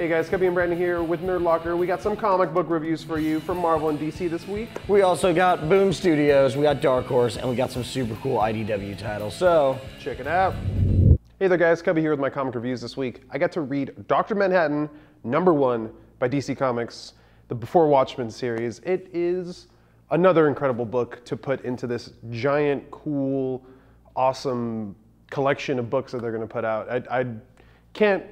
Hey guys, Cubby and Brandon here with Nerdlocker. We got some comic book reviews for you from Marvel and DC this week. We also got Boom Studios, we got Dark Horse, and we got some super cool IDW titles, so check it out. Hey there guys, Cubby here with my comic reviews this week. I got to read Dr. Manhattan #1 by DC Comics, the Before Watchmen series. It is another incredible book to put into this giant, cool, awesome collection of books that they're going to put out. I can't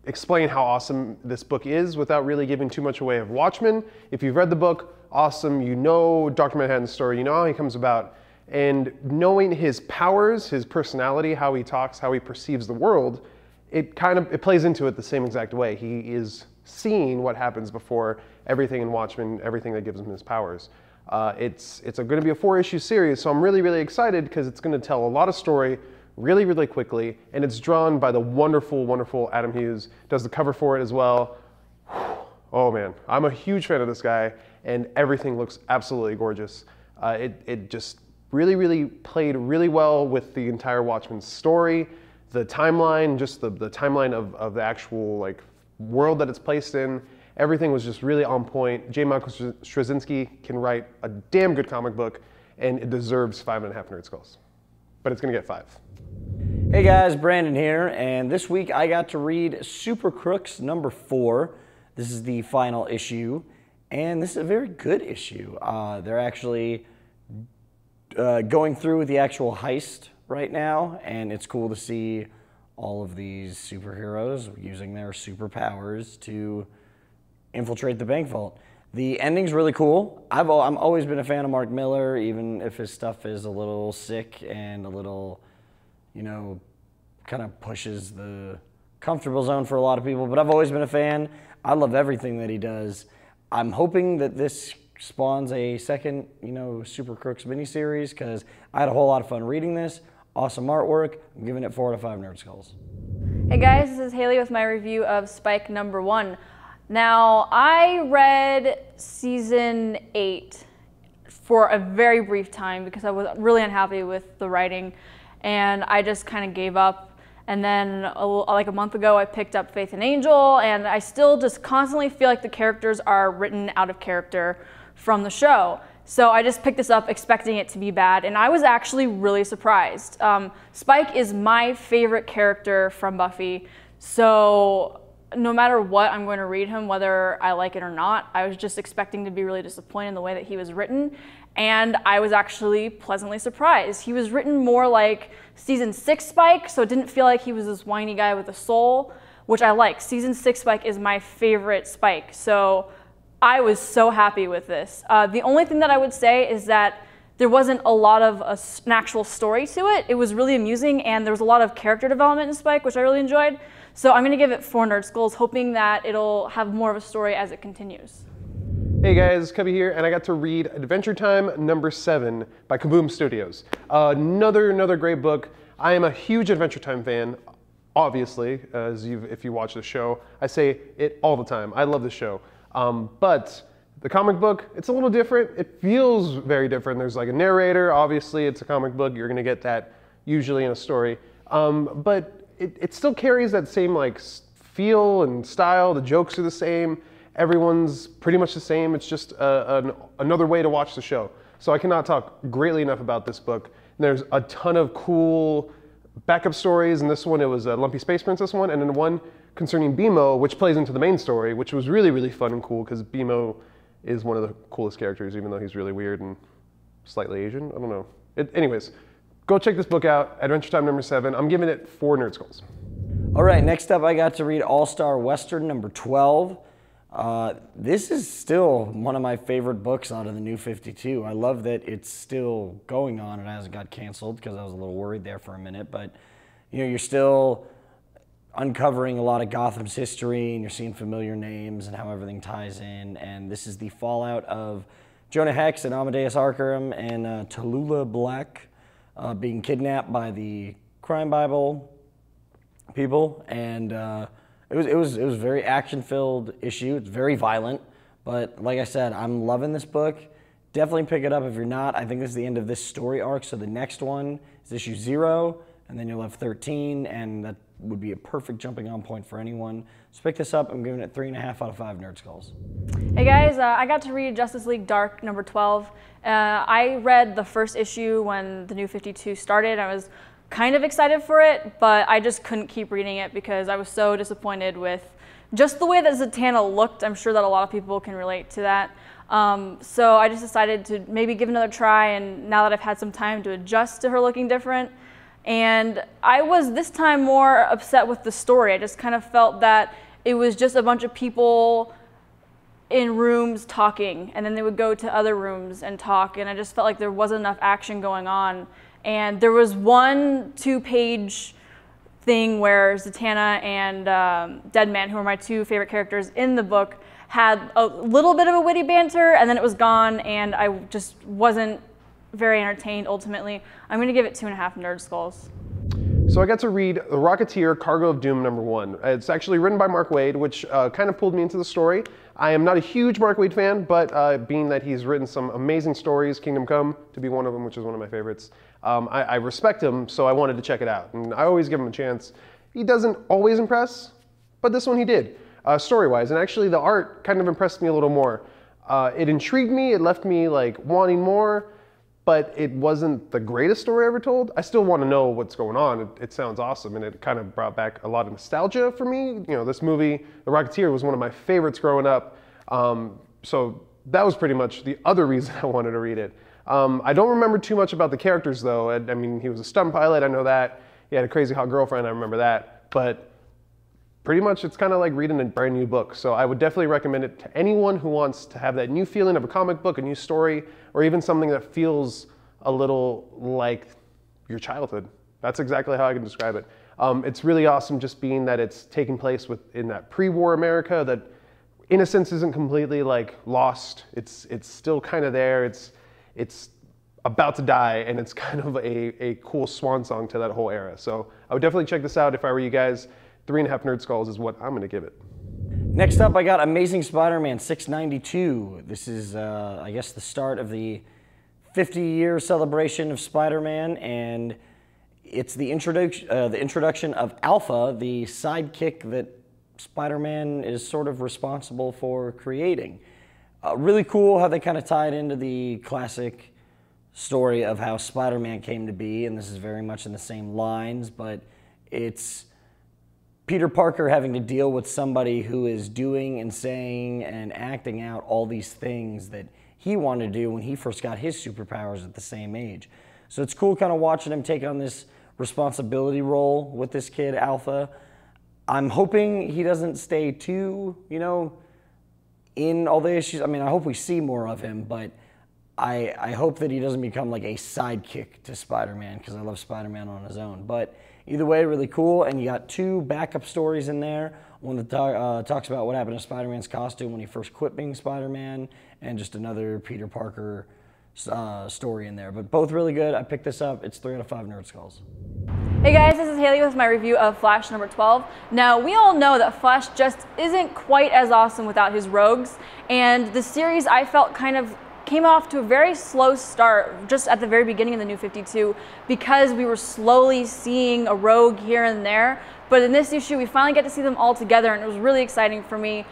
explain how awesome this book is without really giving too much away of Watchmen. If you've read the book, awesome. You know Dr. Manhattan's story. You know how he comes about. And knowing his powers, his personality, how he talks, how he perceives the world, it plays into it the same exact way. He is seeing what happens before everything in Watchmen, everything that gives him his powers. It's going to be a 4-issue series, so I'm really, really excited because it's going to tell a lot of story really, really quickly, and it's drawn by the wonderful, wonderful Adam Hughes. Does the cover for it as well. Oh man, I'm a huge fan of this guy, and everything looks absolutely gorgeous. It just really, really played really well with the entire Watchmen story, the timeline, just the timeline of the actual world that it's placed in. Everything was just really on point. J. Michael Straczynski can write a damn good comic book, and it deserves 5.5 Nerd Skulls. But it's gonna get 5. Hey guys, Brandon here, and this week I got to read Super Crooks #4. This is the final issue, and this is a very good issue. They're actually going through with the actual heist right now, and it's cool to see all of these superheroes using their superpowers to infiltrate the bank vault. The ending's really cool. I'm always been a fan of Mark Millar, even if his stuff is a little sick and a little, kind of pushes the comfortable zone for a lot of people, but I've always been a fan. I love everything that he does. I'm hoping that this spawns a second, Super Crooks miniseries, because I had a whole lot of fun reading this. Awesome artwork. I'm giving it 4 out of 5 Nerd Skulls. Hey guys, this is Haley with my review of Spike #1. Now, I read season 8 for a very brief time because I was really unhappy with the writing, and I just kind of gave up. And then like a month ago, I picked up Faith and Angel, and I still just constantly feel like the characters are written out of character from the show. So I just picked this up expecting it to be bad, and I was actually really surprised. Spike is my favorite character from Buffy, so no matter what, I'm going to read him, whether I like it or not. I was just expecting to be really disappointed in the way that he was written, and I was actually pleasantly surprised. He was written more like season 6 Spike, so it didn't feel like he was this whiny guy with a soul, which I like. Season 6 Spike is my favorite Spike, so I was so happy with this. The only thing that I would say is that there wasn't a lot of an actual story to it. It was really amusing, and there was a lot of character development in Spike, which I really enjoyed. So I'm gonna give it 4 Nerd Skulls, hoping that it'll have more of a story as it continues. Hey guys, Cubby here, and I got to read Adventure Time #7 by Kaboom Studios. Another great book. I am a huge Adventure Time fan, obviously, if you watch the show. I say it all the time. I love the show. But the comic book, it's a little different. It feels very different. There's like a narrator. Obviously, it's a comic book. You're gonna get that usually in a story. But it still carries that same feel and style. The jokes are the same. Everyone's pretty much the same. It's just another way to watch the show. So I cannot talk greatly enough about this book. And there's a ton of cool backup stories. In this one, it was a Lumpy Space Princess one, and then one concerning BMO, which plays into the main story, which was really, really fun and cool because BMO is one of the coolest characters, even though he's really weird and slightly Asian. I don't know. Anyways, go check this book out, Adventure Time #7. I'm giving it 4 Nerd Skulls. All right, next up I got to read All-Star Western #12. This is still one of my favorite books out of the New 52. I love that it's still going on and hasn't got canceled because I was a little worried there for a minute, but you're still uncovering a lot of Gotham's history, and you're seeing familiar names and how everything ties in, and this is the fallout of Jonah Hex and Amadeus Arkham and Tallulah Black being kidnapped by the Crime Bible people, and it was a very action-filled issue. It's very violent, but like I said, I'm loving this book. Definitely pick it up if you're not. I think this is the end of this story arc, so the next one is issue 0, and then you'll have 13, and that would be a perfect jumping on point for anyone. So pick this up. I'm giving it 3.5 out of 5 Nerd Skulls. Hey guys, I got to read Justice League Dark number 12. I read the first issue when the New 52 started. I was kind of excited for it, but I just couldn't keep reading it because I was so disappointed with just the way that Zatanna looked. I'm sure that a lot of people can relate to that. So I just decided to maybe give another try, and now that I've had some time to adjust to her looking different, and I was this time more upset with the story. I just kind of felt that it was just a bunch of people in rooms talking, and then they would go to other rooms and talk, and I just felt like there wasn't enough action going on. And there was one 2-page thing where Zatanna and Deadman, who are my 2 favorite characters in the book, had a little bit of a witty banter, and then it was gone, and I just wasn't very entertained ultimately. I'm going to give it 2.5 Nerd Skulls. So I got to read The Rocketeer, Cargo of Doom number 1. It's actually written by Mark Waid, which kind of pulled me into the story. I am not a huge Mark Waid fan, but being that he's written some amazing stories, Kingdom Come to be one of them, which is one of my favorites, I respect him, so I wanted to check it out. And I always give him a chance. He doesn't always impress, but this one he did, story-wise. And actually the art kind of impressed me a little more. It intrigued me, it left me like wanting more, but it wasn't the greatest story ever told. I still want to know what's going on. It sounds awesome, and it kind of brought back a lot of nostalgia for me. You know, this movie, The Rocketeer, was one of my favorites growing up. So that was pretty much the other reason I wanted to read it. I don't remember too much about the characters, though. I mean, he was a stunt pilot, I know that. He had a crazy hot girlfriend, I remember that. But pretty much it's kind of like reading a brand new book. So I would definitely recommend it to anyone who wants to have that new feeling of a comic book, a new story, or even something that feels a little like your childhood. That's exactly how I can describe it. It's really awesome just being that it's taking place in that pre-war America, that innocence isn't completely like lost. It's still kind of there. It's about to die, and it's kind of a cool swan song to that whole era. So I would definitely check this out if I were you guys. 3.5 Nerd Skulls is what I'm going to give it. Next up, I got Amazing Spider-Man 692. This is, I guess, the start of the 50-year celebration of Spider-Man, and it's the introduction of Alpha, the sidekick that Spider-Man is sort of responsible for creating. Really cool how they kind of tie it into the classic story of how Spider-Man came to be, and this is very much in the same lines, but it's Peter Parker having to deal with somebody who is doing and saying and acting out all these things that he wanted to do when he first got his superpowers at the same age. So it's cool kind of watching him take on this responsibility role with this kid, Alpha. I'm hoping he doesn't stay too, in all the issues. I mean, I hope we see more of him, but I hope that he doesn't become like a sidekick to Spider-Man, because I love Spider-Man on his own. But either way, really cool. And you got 2 backup stories in there. One that talks about what happened to Spider-Man's costume when he first quit being Spider-Man, and just another Peter Parker story in there. But both really good. I picked this up. It's 3 out of 5 Nerd Skulls. Hey guys, this is Haley with my review of Flash number 12. Now, we all know that Flash just isn't quite as awesome without his rogues, and the series I felt kind of came off to a very slow start just at the very beginning of the New 52 because we were slowly seeing a rogue here and there. But in this issue, we finally get to see them all together, and it was really exciting for me.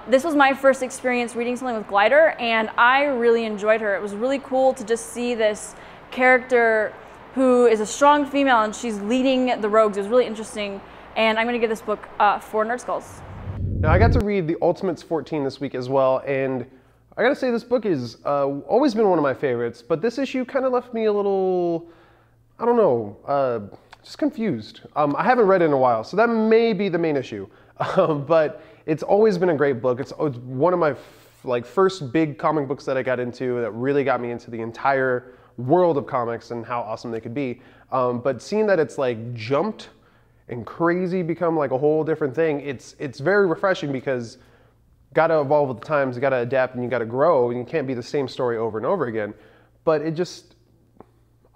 This was my first experience reading something with Glider, and I really enjoyed her. It was really cool to just see this character who is a strong female, and she's leading the rogues. It was really interesting, and I'm going to give this book 4 Nerd Skulls. Now, I got to read The Ultimates 14 this week as well, and I gotta say this book has always been one of my favorites, but this issue kind of left me a little, I don't know, just confused. I haven't read it in a while, so that may be the main issue. But it's always been a great book. It's one of my first big comic books that I got into that really got me into the entire world of comics and how awesome they could be. But seeing that it's like jumped and crazy, become like a whole different thing, it's very refreshing because gotta evolve with the times, you gotta adapt, and you gotta grow, and you can't be the same story over and over again. But it just,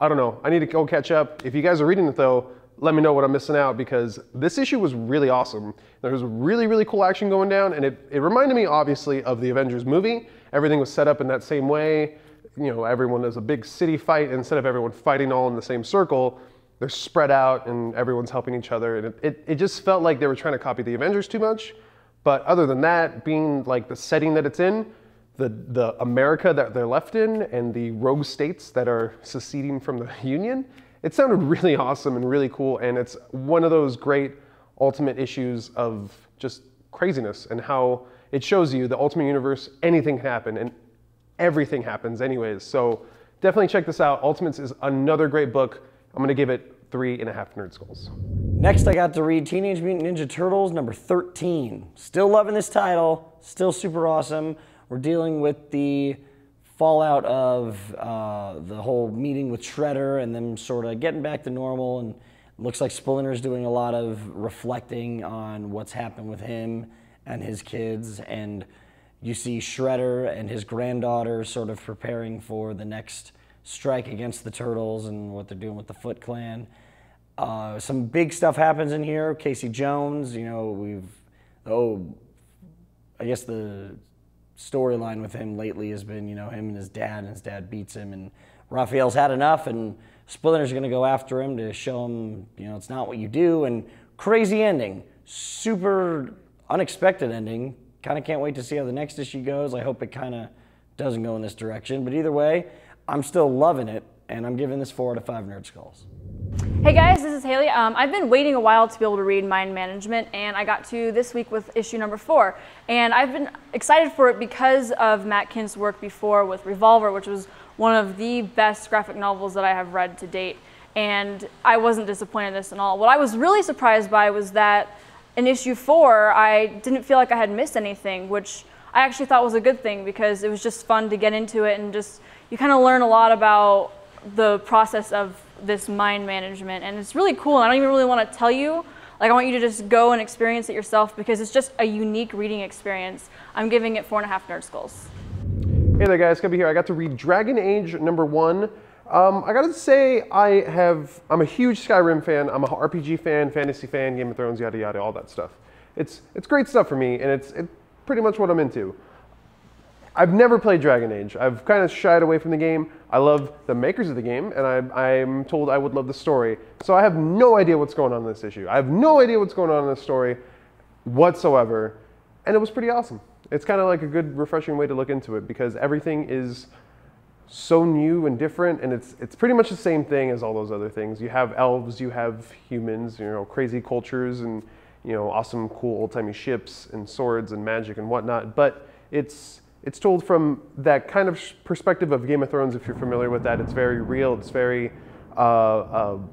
I don't know, I need to go catch up. If you guys are reading it though, let me know what I'm missing out, because this issue was really awesome. There was really, really cool action going down, and it reminded me obviously of the Avengers movie. Everything was set up in that same way. Everyone does a big city fight, and instead of everyone fighting all in the same circle, they're spread out and everyone's helping each other. And it just felt like they were trying to copy the Avengers too much. But other than that, being like the setting that it's in, the America that they're left in, and the rogue states that are seceding from the Union, it sounded really awesome and really cool. And it's one of those great ultimate issues of just craziness and how it shows you the Ultimate Universe, anything can happen and everything happens anyways. So definitely check this out. Ultimates is another great book. I'm gonna give it 3.5 nerd skulls. Next, I got to read Teenage Mutant Ninja Turtles number 13. Still loving this title, still super awesome. We're dealing with the fallout of the whole meeting with Shredder and them sort of getting back to normal, and it looks like Splinter's doing a lot of reflecting on what's happened with him and his kids, and you see Shredder and his granddaughter sort of preparing for the next strike against the Turtles and what they're doing with the Foot Clan. Some big stuff happens in here. Casey Jones, you know, I guess the storyline with him lately has been, you know, him and his dad beats him, and Raphael's had enough, and Splinter's gonna go after him to show him, you know, it's not what you do, and crazy ending. Super unexpected ending. Kind of can't wait to see how the next issue goes. I hope it kind of doesn't go in this direction, but either way, I'm still loving it, and I'm giving this 4 out of 5 nerd skulls. Hey guys, this is Haley. I've been waiting a while to be able to read Mind Management, and I got to this week with issue number 4. And I've been excited for it because of Matt Kint's work before with Revolver, which was one of the best graphic novels that I have read to date. And I wasn't disappointed in this at all. What I was really surprised by was that in issue 4, I didn't feel like I had missed anything, which I actually thought was a good thing because it was just fun to get into it, and just you kind of learn a lot about the process of this mind management, and it's really cool. And I don't even really want to tell you. Like, I want you to just go and experience it yourself because it's just a unique reading experience. I'm giving it 4.5 nerd skulls. Hey there guys, Cubby here. I got to read Dragon Age number 1. I gotta say, I'm a huge Skyrim fan. I'm a RPG fan, fantasy fan, Game of Thrones, yada yada, all that stuff. It's great stuff for me, and it's pretty much what I'm into. I've never played Dragon Age. I've kind of shied away from the game. I love the makers of the game, and I'm told I would love the story. So I have no idea what's going on in this issue. I have no idea what's going on in this story whatsoever, and it was pretty awesome. It's kind of like a good, refreshing way to look into it because everything is so new and different, and it's pretty much the same thing as all those other things. You have elves, you have humans, you know, crazy cultures, and you know, awesome, cool old-timey ships and swords and magic and whatnot. But it's told from that kind of perspective of Game of Thrones. If you're familiar with that, it's very real. It's very powerful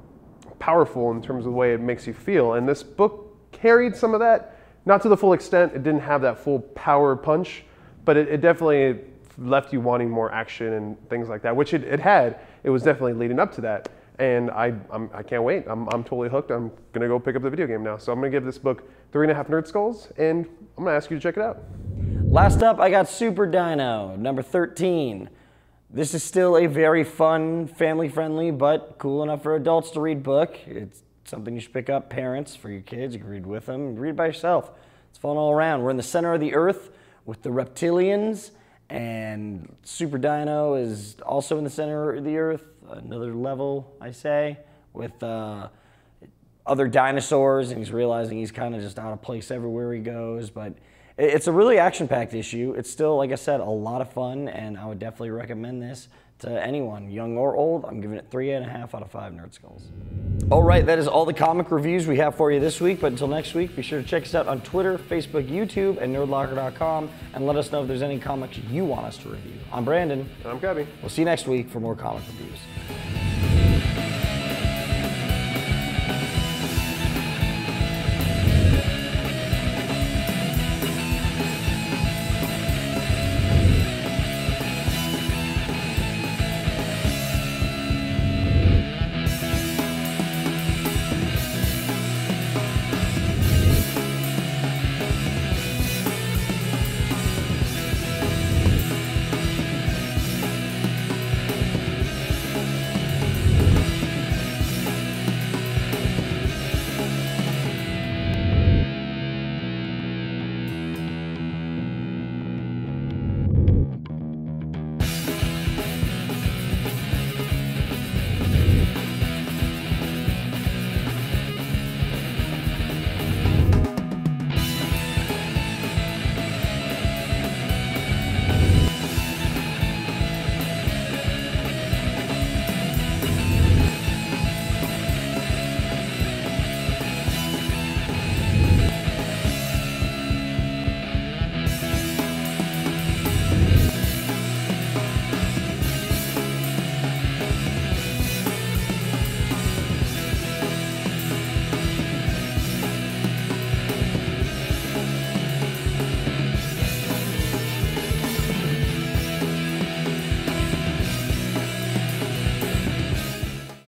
in terms of the way it makes you feel. And this book carried some of that, not to the full extent. It didn't have that full power punch, but it definitely left you wanting more action and things like that, which it had. It was definitely leading up to that, and I can't wait. I'm totally hooked. I'm gonna go pick up the video game now. So I'm gonna give this book 3.5 nerd skulls, and I'm gonna ask you to check it out. Last up, I got Super Dino number 13. This is still a very fun, family-friendly, but cool enough for adults to read book. It's something you should pick up, parents, for your kids. You can read with them, read by yourself. It's fun all around. We're in the center of the Earth with the reptilians, and Super Dino is also in the center of the Earth, another level, I say, with other dinosaurs, and he's realizing he's kind of just out of place everywhere he goes. But it's a really action-packed issue. It's still, like I said, a lot of fun, and I would definitely recommend this to anyone, young or old. I'm giving it 3.5 out of 5 nerd skulls. All right, that is all the comic reviews we have for you this week, but until next week, be sure to check us out on Twitter, Facebook, YouTube, and nerdlocker.com, and let us know if there's any comics you want us to review. I'm Brandon. And I'm Gabby. We'll see you next week for more comic reviews.